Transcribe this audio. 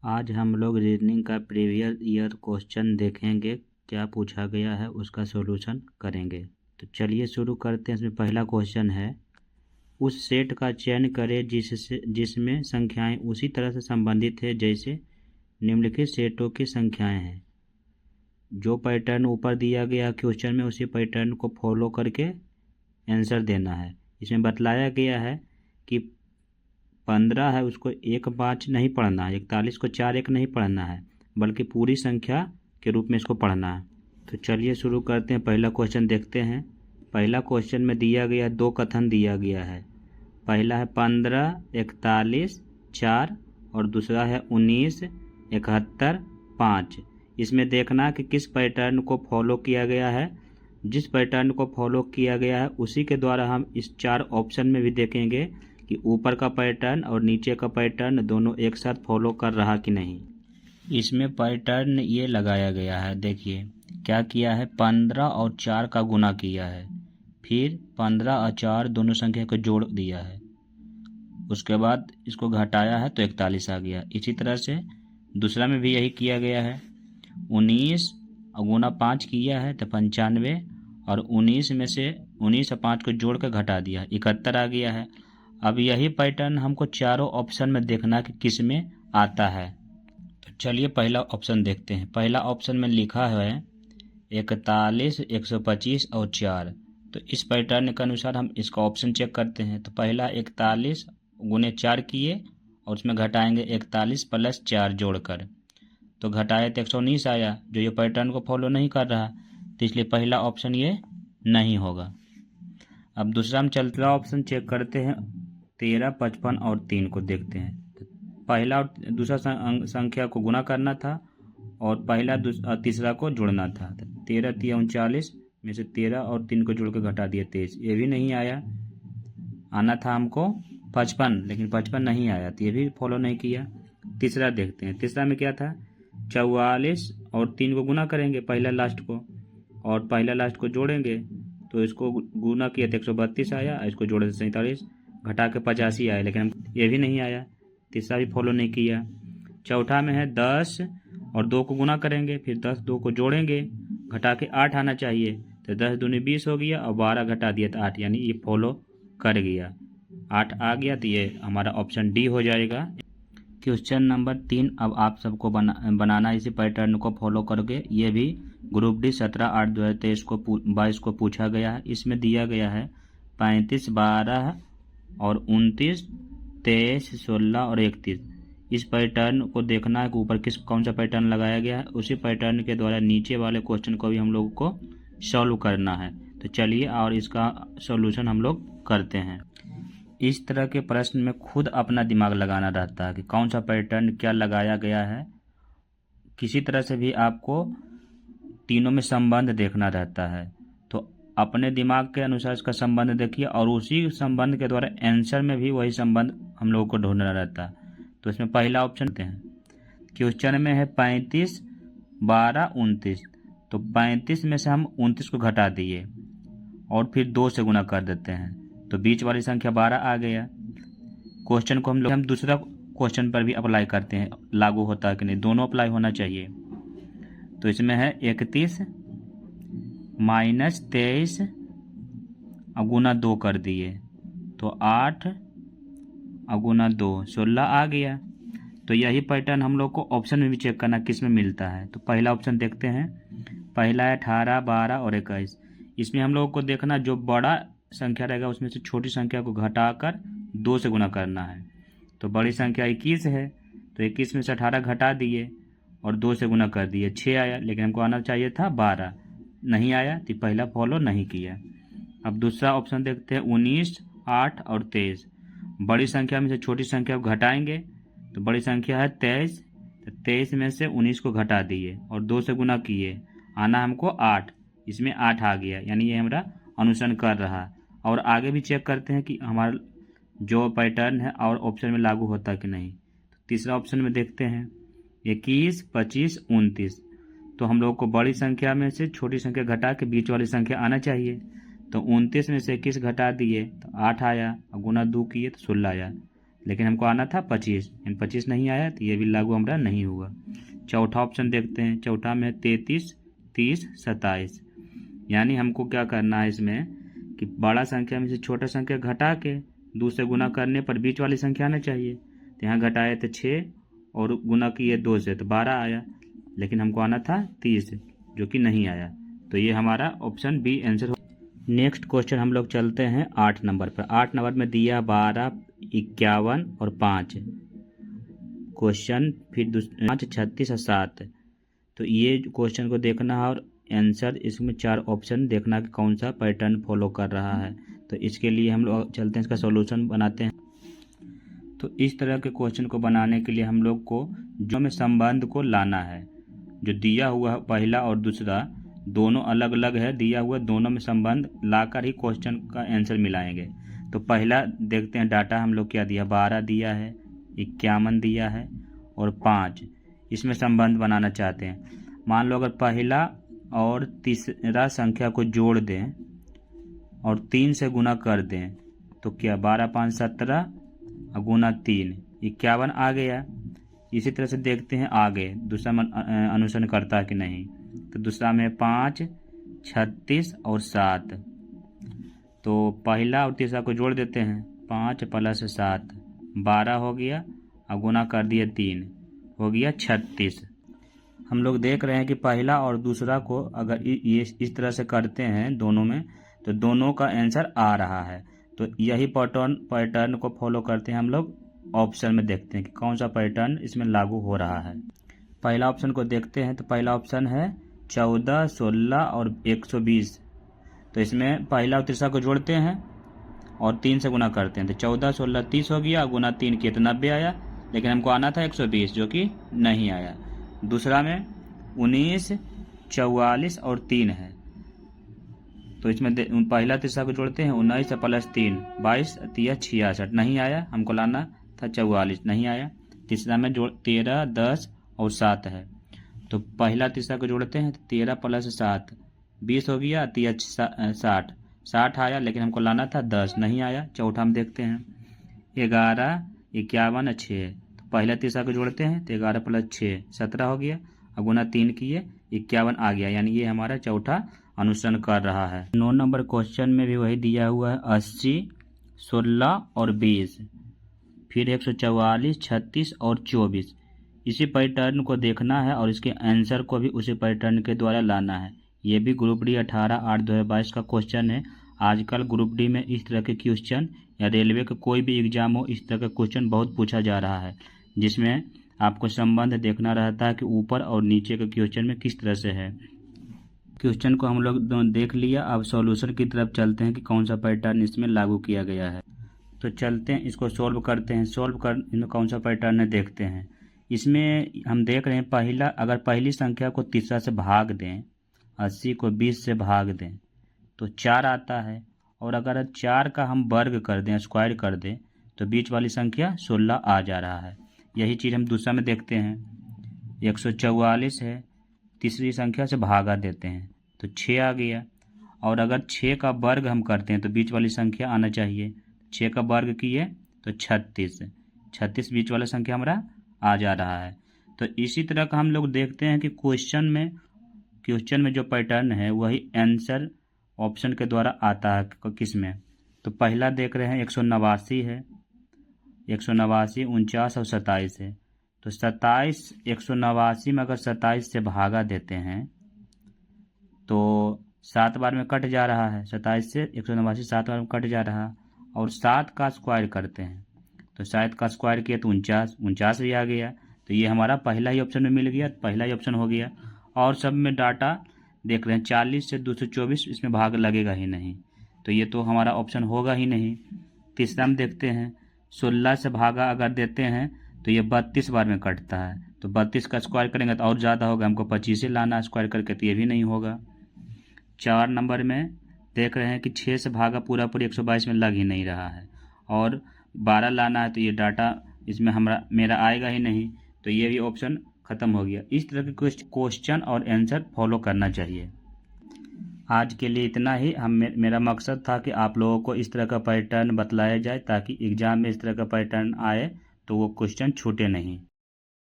आज हम लोग रीजनिंग का प्रीवियस ईयर क्वेश्चन देखेंगे, क्या पूछा गया है उसका सॉल्यूशन करेंगे। तो चलिए शुरू करते हैं। इसमें पहला क्वेश्चन है, उस सेट का चयन करें जिसमें संख्याएं उसी तरह से संबंधित है जैसे निम्नलिखित सेटों की संख्याएं हैं। जो पैटर्न ऊपर दिया गया क्वेश्चन में उसी पैटर्न को फॉलो करके आंसर देना है। इसमें बतलाया गया है कि 15 है उसको 1 5 नहीं पढ़ना है, 41 को 4 1 नहीं पढ़ना है, बल्कि पूरी संख्या के रूप में इसको पढ़ना है। तो चलिए शुरू करते हैं। पहला क्वेश्चन देखते हैं। पहला क्वेश्चन में दिया गया दो कथन दिया गया है। पहला है 15 41 4 और दूसरा है 19 71 5। इसमें देखना कि किस पैटर्न को फॉलो किया गया है। जिस पैटर्न को फॉलो किया गया है उसी के द्वारा हम इस 4 ऑप्शन में भी देखेंगे कि ऊपर का पैटर्न और नीचे का पैटर्न दोनों एक साथ फॉलो कर रहा कि नहीं। इसमें पैटर्न ये लगाया गया है, देखिए क्या किया है, 15 और 4 का गुना किया है, फिर 15 और 4 दोनों संख्या को जोड़ दिया है, उसके बाद इसको घटाया है तो 41 आ गया। इसी तरह से दूसरा में भी यही किया गया है, 19 और गुना 5 किया है तो 95 और 19 में से 19 और 5 को जोड़ कर घटा दिया 71 आ गया है। अब यही पैटर्न हमको चारों ऑप्शन में देखना कि किस में आता है। तो चलिए पहला ऑप्शन देखते हैं। पहला ऑप्शन में लिखा है 41 125 और 4। तो इस पैटर्न के अनुसार हम इसका ऑप्शन चेक करते हैं। तो पहला 41 गुने 4 किए और उसमें घटाएंगे 41 प्लस 4 जोड़कर, तो घटाए तो 119 आया, जो ये पैटर्न को फॉलो नहीं कर रहा, तो इसलिए पहला ऑप्शन ये नहीं होगा। अब दूसरा हम चलता ऑप्शन चेक करते हैं। 13 55 और 3 को देखते हैं। तो पहला और दूसरा संख्या को गुना करना था और पहला तीसरा को जोड़ना था। 13 3 39 में से 13 और 3 को जोड़ के घटा दिया 23, ये भी नहीं आया। आना था हमको 55, लेकिन 55 नहीं आया, तो ये भी फॉलो नहीं किया। तीसरा देखते हैं। तीसरा में क्या था, 44 और 3 को गुना करेंगे पहला लास्ट को, और पहला लास्ट को जोड़ेंगे तो इसको गुना किया तो 132 आया, इसको जोड़े तो 47, घटा के 85 आया, लेकिन ये भी नहीं आया। तीसरा भी फॉलो नहीं किया। चौथा में है 10 और 2 को गुना करेंगे, फिर 10 2 को जोड़ेंगे, घटा के 8 आना चाहिए, तो 10 दूनी 20 हो गया और 12 घटा दिया तो 8, यानी ये फॉलो कर गया, 8 आ गया। तो ये हमारा ऑप्शन डी हो जाएगा। क्वेश्चन नंबर 3 अब आप सबको बनाना इसी पैटर्न को फॉलो करके। ये भी ग्रुप डी 17/8/2023 को पूछा गया है। इसमें दिया गया है 35 12 और 29 23 16 और 31। इस पैटर्न को देखना है कि ऊपर कौन सा पैटर्न लगाया गया है, उसी पैटर्न के द्वारा नीचे वाले क्वेश्चन को भी हम लोग को सॉल्व करना है। तो चलिए और इसका सॉल्यूशन हम लोग करते हैं। इस तरह के प्रश्न में खुद अपना दिमाग लगाना रहता है कि कौन सा पैटर्न क्या लगाया गया है। किसी तरह से भी आपको तीनों में संबंध देखना रहता है, तो अपने दिमाग के अनुसार इसका संबंध देखिए और उसी संबंध के द्वारा आंसर में भी वही संबंध हम लोगों को ढूंढना रहता है। तो इसमें पहला ऑप्शन देते हैं। क्वेश्चन में है 35 12 29, तो 35 में से हम 29 को घटा दिए और फिर 2 से गुना कर देते हैं, तो बीच वाली संख्या 12 आ गया। क्वेश्चन को हम दूसरा क्वेश्चन पर भी अप्लाई करते हैं, लागू होता है कि नहीं, दोनों अप्लाई होना चाहिए। तो इसमें है 31 - 23 और गुना 2 कर दिए, तो 8 और गुना 2 16 आ गया। तो यही पैटर्न हम लोग को ऑप्शन में भी चेक करना किस में मिलता है। तो पहला ऑप्शन देखते हैं। पहला है 18 12 और 21। इसमें हम लोग को देखना जो बड़ा संख्या रहेगा उसमें से छोटी संख्या को घटाकर 2 से गुना करना है। तो बड़ी संख्या 21 है, तो 21 में से 18 घटा दिए और 2 से गुना कर दिए, 6 आया, लेकिन हमको आना चाहिए था 12, नहीं आया, तो पहला फॉलो नहीं किया। अब दूसरा ऑप्शन देखते हैं। 19 8 और 23। बड़ी संख्या में से छोटी संख्या को घटाएंगे, तो बड़ी संख्या है 23, तो 23 में से 19 को घटा दिए और 2 से गुना किए, आना हमको 8, इसमें 8 आ गया, यानी ये हमारा अनुसरण कर रहा है। और आगे भी चेक करते हैं कि हमारा जो पैटर्न है और ऑप्शन में लागू होता है कि नहीं। तो तीसरा ऑप्शन में देखते हैं 21 25 29। तो हम लोग को बड़ी संख्या में से छोटी संख्या घटा के बीच वाली संख्या आना चाहिए, तो 29 में से 21 घटा दिए तो 8 आया और गुना 2 किए तो 16 आया। लेकिन हमको आना था 25, 25 नहीं आया तो ये भी लागू हमारा नहीं हुआ। चौथा ऑप्शन देखते हैं। चौथा में 33, 30, 27। यानी हमको क्या करना है इसमें कि बड़ा संख्या में से छोटा संख्या घटा के 2 से गुना करने पर बीच वाली संख्या आना चाहिए। तो यहाँ घटाए थे 6 और गुना किए 2 से तो 12 आया, लेकिन हमको आना था 30 जो कि नहीं आया। तो ये हमारा ऑप्शन बी आंसर हो। नेक्स्ट क्वेश्चन हम लोग चलते हैं 8 नंबर पर। 8 नंबर में दिया 12, 51 और 5 क्वेश्चन, फिर 5, 36 और 7। तो ये क्वेश्चन को देखना है और आंसर इसमें 4 ऑप्शन देखना कि कौन सा पैटर्न फॉलो कर रहा है। तो इसके लिए हम लोग चलते हैं, इसका सॉल्यूशन बनाते हैं। तो इस तरह के क्वेश्चन को बनाने के लिए हम लोग को जो में संबंध को लाना है। जो दिया हुआ पहला और दूसरा दोनों अलग अलग है, दिया हुआ दोनों में संबंध लाकर ही क्वेश्चन का आंसर मिलाएंगे। तो पहला देखते हैं डाटा हम लोग क्या दिया। 12 दिया है, 51 दिया है और 5। इसमें संबंध बनाना चाहते हैं। मान लो अगर पहला और तीसरा संख्या को जोड़ दें और 3 से गुना कर दें तो क्या 12, 5, 17 और गुना 3, 51 आ गया। इसी तरह से देखते हैं आगे दूसरा अनुसरण करता है कि नहीं। तो दूसरा में 5, 36 और 7। तो पहला और तीसरा को जोड़ देते हैं। 5 + 7 12 हो गया और गुना कर दिए 3 हो गया 36। हम लोग देख रहे हैं कि पहला और दूसरा को अगर ये इस तरह से करते हैं दोनों में तो दोनों का आंसर आ रहा है। तो यही पैटर्न को फॉलो करते हैं हम लोग। ऑप्शन में देखते हैं कि कौन सा पैटर्न इसमें लागू हो रहा है। पहला ऑप्शन को देखते हैं। तो पहला ऑप्शन है 14, 16 और 120। तो इसमें पहला और तीसरा को जोड़ते हैं और 3 से गुना करते हैं। तो 14, 16, 30 हो गया, गुना 3 किए तो 90 आया, लेकिन हमको आना था 120 जो कि नहीं आया। दूसरा में 19, 44 और 3 है। तो इसमें पहला तीसरा को जोड़ते हैं। 19 + 3 22, 66 नहीं आया, हमको लाना था 44 नहीं आया। तीसरा में जोड़ 13, 10 और 7 है। तो पहला तीसरा को जोड़ते हैं। 13 + 7 20 हो गया, 60 60 आया, लेकिन हमको लाना था 10 नहीं आया। चौथा में देखते हैं 11, 51 और 6। तो पहला तीसरा को जोड़ते हैं तो 11 + 6 17 हो गया और गुना 3 किए 51 आ गया। यानी ये हमारा चौथा अनुसरण कर रहा है। 9 नंबर क्वेश्चन में भी वही दिया हुआ है 80, 16 और 20, फिर 144, 36 और 24। इसी पैटर्न को देखना है और इसके आंसर को भी उसी पैटर्न के द्वारा लाना है। ये भी ग्रुप डी 18/8/2022 का क्वेश्चन है। आजकल ग्रुप डी में इस तरह के क्वेश्चन या रेलवे का कोई भी एग्जाम हो, इस तरह का क्वेश्चन बहुत पूछा जा रहा है, जिसमें आपको संबंध देखना रहता है कि ऊपर और नीचे के क्वेश्चन में किस तरह से है। क्वेश्चन को हम लोग देख लिया। अब सॉल्यूशन की तरफ चलते हैं कि कौन सा पैटर्न इसमें लागू किया गया है। तो चलते हैं, इसको सोल्व करते हैं। सोल्व कर इसमें कौन सा पैटर्न है देखते हैं। इसमें हम देख रहे हैं पहला, अगर पहली संख्या को तीसरा से भाग दें, 80 को 20 से भाग दें तो 4 आता है। और अगर 4 का हम वर्ग कर दें, स्क्वायर कर दें, तो बीच वाली संख्या 16 आ जा रहा है। यही चीज़ हम दूसरा में देखते हैं। 144 है, तीसरी संख्या से भागा देते हैं तो 6 आ गया। और अगर 6 का वर्ग हम करते हैं तो बीच वाली संख्या आना चाहिए। 6 का वर्ग किए तो 36 बीच वाला संख्या हमारा आ जा रहा है। तो इसी तरह का हम लोग देखते हैं कि क्वेश्चन में जो पैटर्न है वही आंसर ऑप्शन के द्वारा आता है। किस में? तो पहला देख रहे हैं 189 है, 189, 49 और 27 है। तो 27, 189 में अगर 27 से भागा देते हैं तो 7 बार में कट जा रहा है। 27 से 189 7 बार में कट जा रहा है। और 7 का स्क्वायर करते हैं तो 7 का स्क्वायर किया तो 49 भी आ गया। तो ये हमारा पहला ही ऑप्शन में मिल गया, पहला ही ऑप्शन हो गया। और सब में डाटा देख रहे हैं 40 से 224 इसमें भाग लगेगा ही नहीं, तो ये तो हमारा ऑप्शन होगा ही नहीं। तीसरा में देखते हैं 16 से भागा अगर देते हैं तो ये 32 बार में कटता है। तो 32 का स्क्वायर करेंगे तो और ज़्यादा होगा, हमको 25 से लाना स्क्वायर करके, तो ये भी नहीं होगा। 4 नंबर में देख रहे हैं कि 6 से भागा पूरा 122 में लग ही नहीं रहा है और 12 लाना है, तो ये डाटा इसमें मेरा आएगा ही नहीं, तो ये भी ऑप्शन ख़त्म हो गया। इस तरह के क्वेश्चन और आंसर फॉलो करना चाहिए। आज के लिए इतना ही। मेरा मकसद था कि आप लोगों को इस तरह का पैटर्न बतलाया जाए ताकि एग्ज़ाम में इस तरह का पैटर्न आए तो वो क्वेश्चन छूटे नहीं।